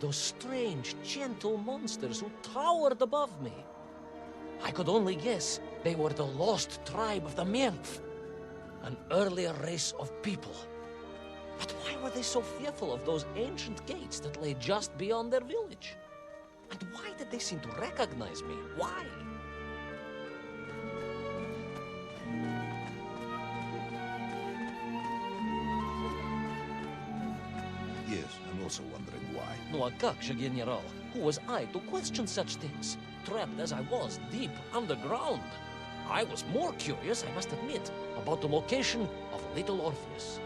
those strange, gentle monsters who towered above me. I could only guess they were the lost tribe of the Menkf, an earlier race of people. But why were they so fearful of those ancient gates that lay just beyond their village? And why did they seem to recognize me? Why? Yes, I'm also wondering why. No, a как же, General? Who was I to question such things? Trapped as I was deep underground. I was more curious, I must admit, about the location of little Orpheus.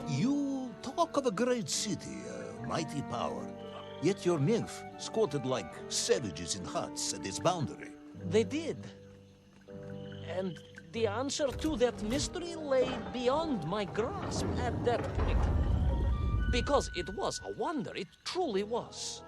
You talk of a great city, a mighty power. Yet your Menkf squatted like savages in huts at its boundary. They did. And the answer to that mystery lay beyond my grasp at that point. Because it was a wonder, it truly was.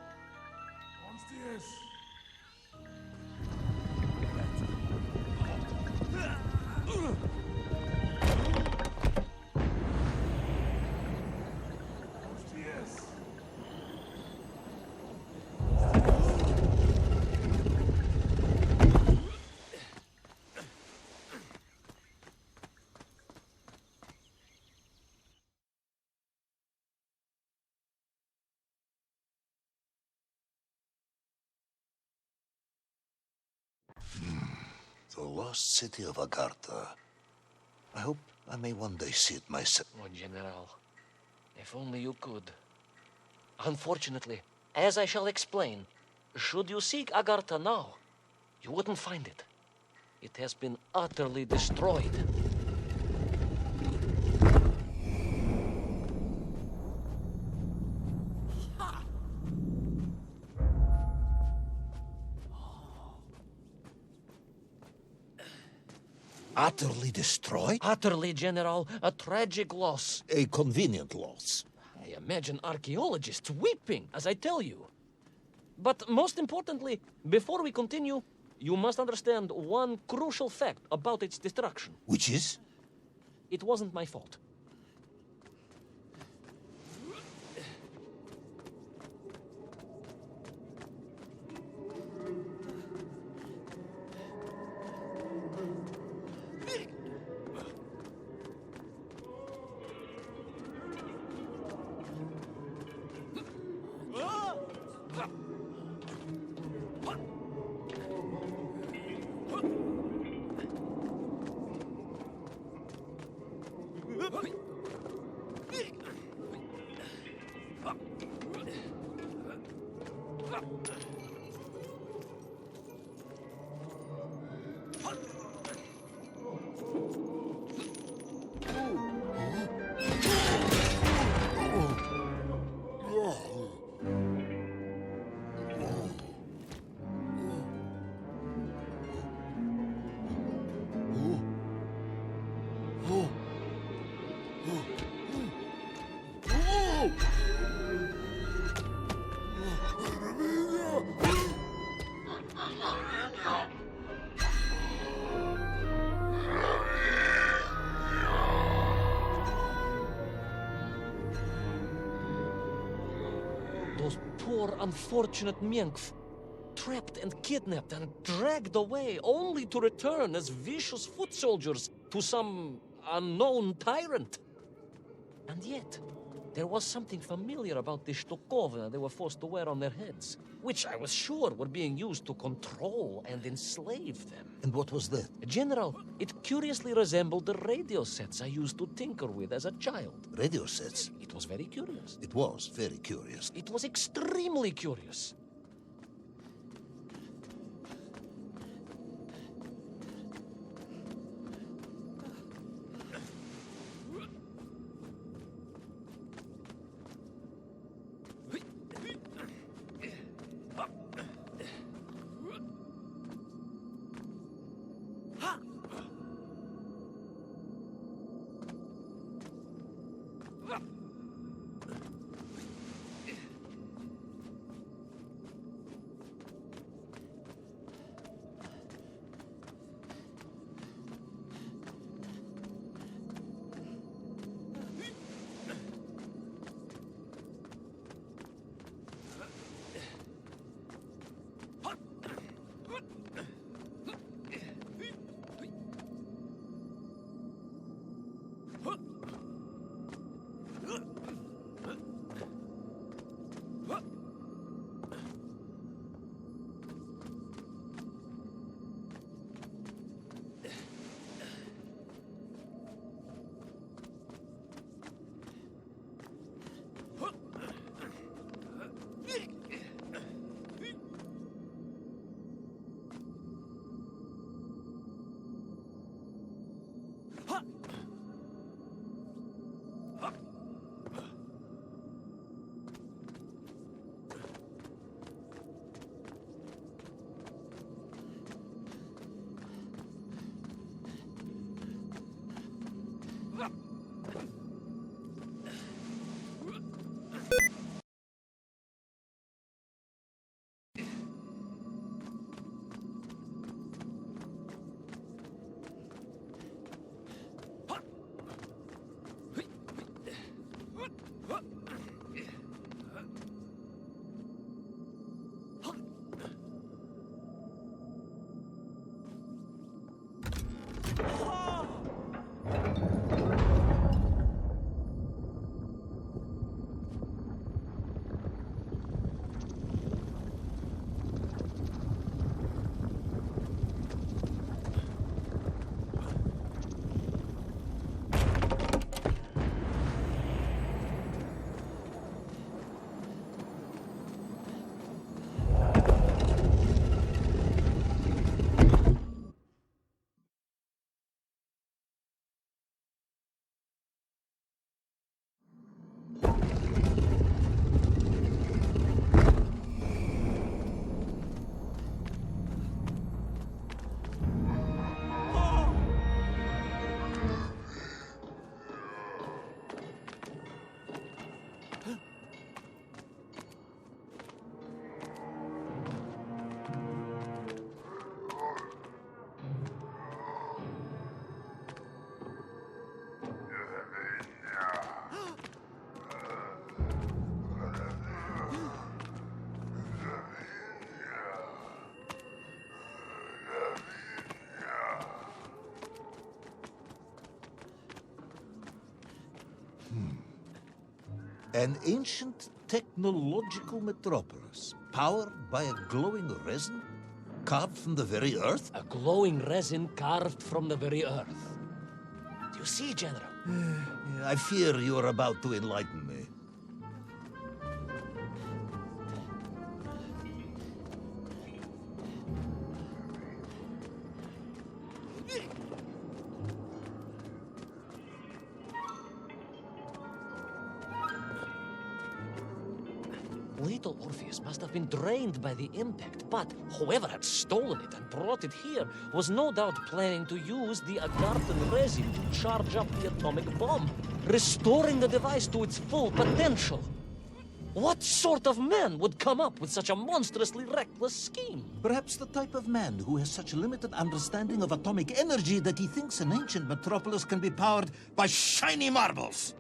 The lost city of Agartha. I hope I may one day see it myself. Oh, General, if only you could. Unfortunately, as I shall explain, should you seek Agartha now, you wouldn't find it. It has been utterly destroyed. Utterly destroyed? Utterly, General, a tragic loss. A convenient loss. I imagine archaeologists weeping as I tell you. But most importantly, before we continue, you must understand one crucial fact about its destruction. Which is? It wasn't my fault. Those poor, unfortunate Menkf, trapped and kidnapped and dragged away, only to return as vicious foot soldiers to some unknown tyrant. And yet, there was something familiar about the shtukovina they were forced to wear on their heads, which I was sure were being used to control and enslave them. And what was that? General, it curiously resembled the radio sets I used to tinker with as a child. Radio sets? It was very curious. It was very curious. It was extremely curious. An ancient technological metropolis, powered by a glowing resin carved from the very earth? A glowing resin carved from the very earth. Do you see, General? I fear you are about to enlighten me. Little Orpheus must have been drained by the impact, but whoever had stolen it and brought it here was no doubt planning to use the Agarthan resin to charge up the atomic bomb, restoring the device to its full potential. What sort of man would come up with such a monstrously reckless scheme? Perhaps the type of man who has such limited understanding of atomic energy that he thinks an ancient metropolis can be powered by shiny marbles.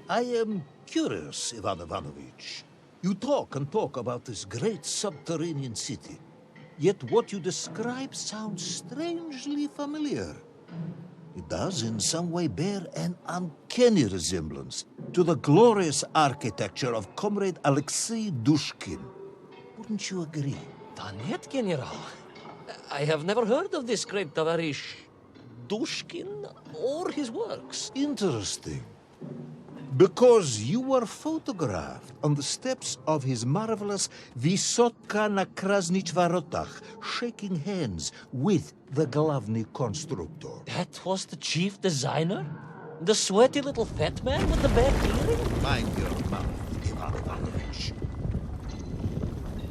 I am curious, Ivan Ivanovich. You talk and talk about this great subterranean city, yet what you describe sounds strangely familiar. It does in some way bear an uncanny resemblance to the glorious architecture of Comrade Alexei Dushkin. Wouldn't you agree? Danет, General. I have never heard of this great Tavarish Dushkin or his works. Interesting. Because you were photographed on the steps of his marvelous Vysotka na Krasnich Varotach, shaking hands with the Glavny constructor. That was the chief designer? The sweaty little fat man with the bad hearing? Mind your mouth, Ivan Ivanovich.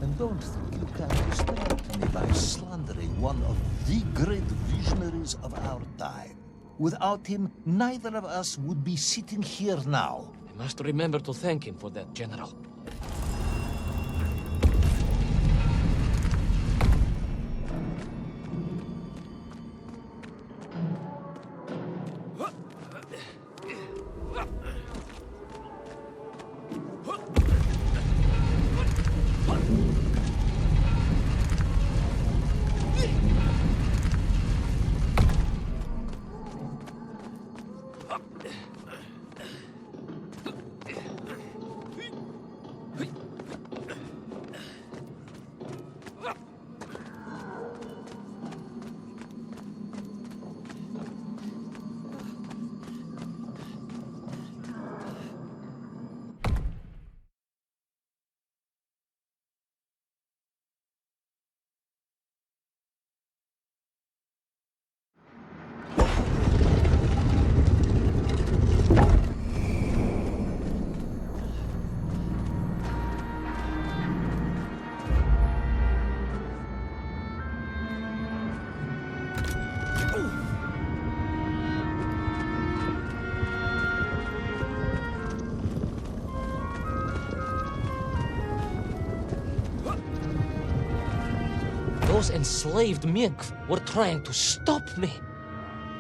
And don't think you can distract me by slandering one of the great visionaries of our time. Without him, neither of us would be sitting here now. I must remember to thank him for that, General. Those enslaved mink were trying to stop me.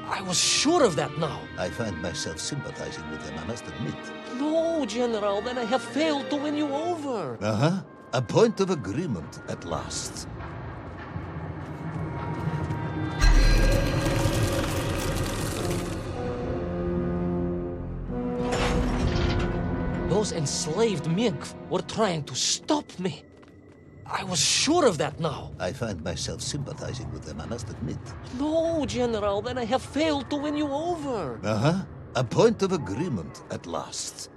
I was sure of that now. I find myself sympathizing with them, I must admit. No, General, then I have failed to win you over. Uh-huh. A point of agreement at last. Those enslaved mink were trying to stop me. I was sure of that now. I find myself sympathizing with them, I must admit. No, General, then I have failed to win you over. Uh-huh. A point of agreement at last.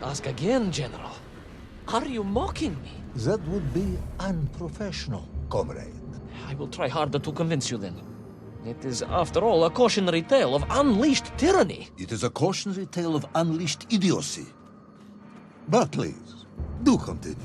Ask again, General. Are you mocking me? That would be unprofessional, comrade. I will try harder to convince you then. It is, after all, a cautionary tale of unleashed tyranny. It is a cautionary tale of unleashed idiocy. But please, do continue.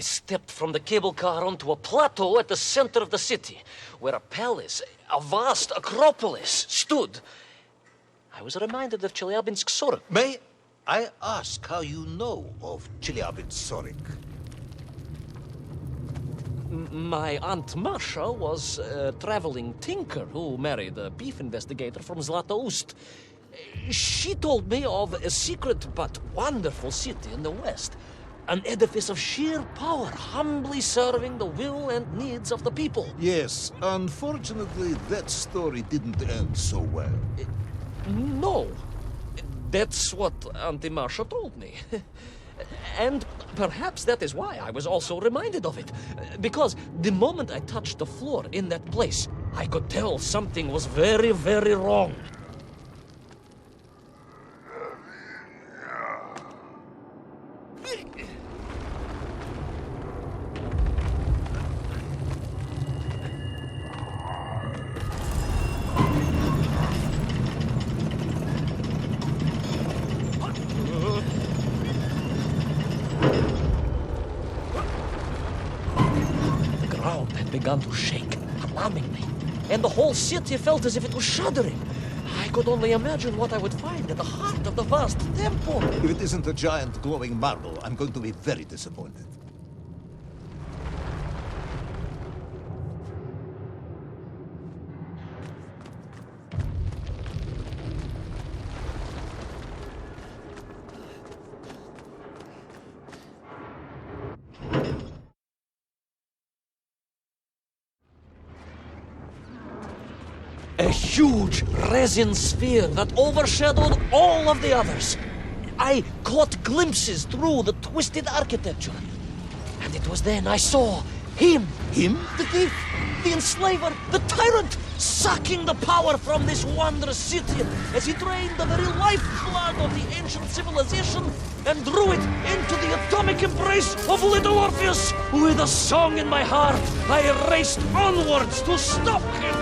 I stepped from the cable car onto a plateau at the center of the city, where a palace, a vast acropolis, stood. I was reminded of Chelyabinsk Sorok. May I ask how you know of Chelyabinsk Sorok? My Aunt Masha was a traveling tinker who married a beef investigator from Zlatoust. She told me of a secret but wonderful city in the west, an edifice of sheer power, humbly serving the will and needs of the people. Yes, unfortunately, that story didn't end so well. No, that's what Auntie Marcia told me. And perhaps that is why I was also reminded of it. Because the moment I touched the floor in that place, I could tell something was very, very wrong. The ground had begun to shake, alarmingly, and the whole city felt as if it was shuddering. I could only imagine what I would find at the heart of the vast temple. If it isn't a giant glowing marble, I'm going to be very disappointed. A huge resin sphere that overshadowed all of the others. I caught glimpses through the twisted architecture. And it was then I saw him. Him? The thief, the enslaver, the tyrant, sucking the power from this wondrous city as he drained the very lifeblood of the ancient civilization and drew it into the atomic embrace of little Orpheus. With a song in my heart, I raced onwards to stop him.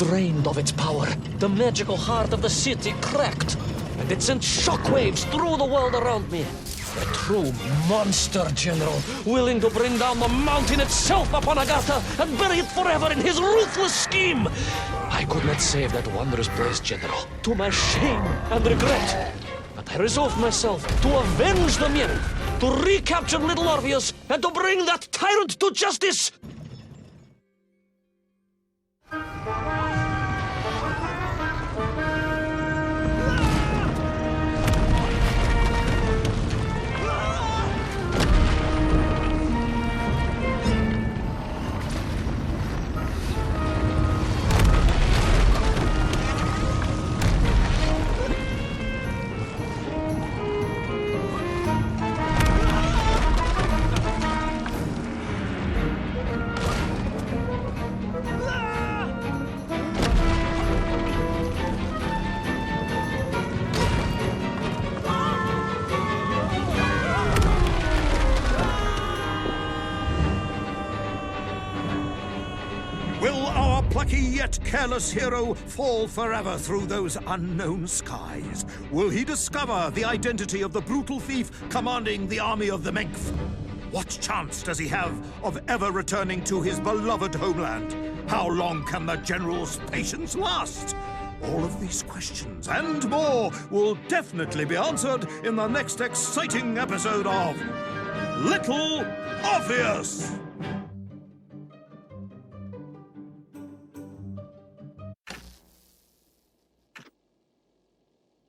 drained of its power. The magical heart of the city cracked, and it sent shockwaves through the world around me. A true monster general, willing to bring down the mountain itself upon Agatha and bury it forever in his ruthless scheme. I could not save that wondrous place, General, to my shame and regret. But I resolved myself to avenge the nymph, to recapture little Orpheus, and to bring that tyrant to justice. Will our plucky yet careless hero fall forever through those unknown skies? Will he discover the identity of the brutal thief commanding the army of the Menkth? What chance does he have of ever returning to his beloved homeland? How long can the general's patience last? All of these questions and more will definitely be answered in the next exciting episode of Little Orpheus!